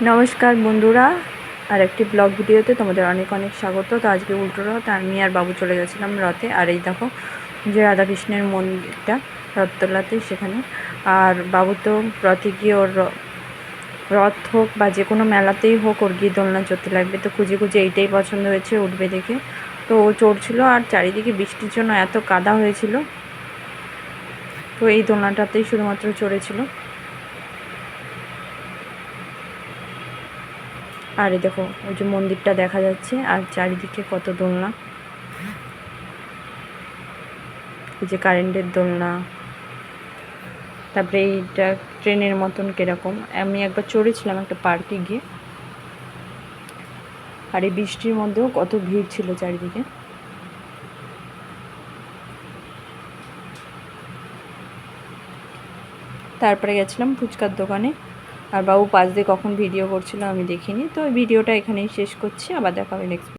নমস্কার বন্ধুরা, আর একটি ব্লগ ভিডিওতে তোমাদের অনেক অনেক স্বাগত। তো আজকে উল্টো রথ, আমি আর বাবু চলে গেছিলাম রথে। আর এই দেখো যে রাধাকৃষ্ণের মন্দিরটা রথতলাতে, সেখানে। আর বাবু তো রথে গিয়ে ওর রথ হোক বা যে কোনো মেলাতেই হোক, ওর গিয়ে দোলনা চড়তে লাগবে। তো খুঁজে খুঁজে এইটাই পছন্দ হয়েছে, উঠবে দেখে। তো ও চড়ছিল, আর চারিদিকে বৃষ্টির জন্য এত কাদা হয়েছিল, তো এই দোলনাটাতেই শুধুমাত্র চড়েছিল। আর এই দেখো ওই যে মন্দিরটা দেখা যাচ্ছে, আর চারিদিকে কত দোলনা, এই যে কারেন্টের দোলনা। তারপরে এইটা ট্রেনের মতন কিরকম, আমি একবার চড়েছিলাম একটা পার্কে গিয়ে। আর এই বৃষ্টির মধ্যেও কত ভিড় ছিল চারিদিকে। তারপরে গেছিলাম ফুচকার দোকানে, আর বাবু পাশ দিয়ে কখন ভিডিও করছিল আমি দেখিনি। তো ভিডিওটা এখানেই শেষ করছি, আবার দেখা হবে নেক্সট।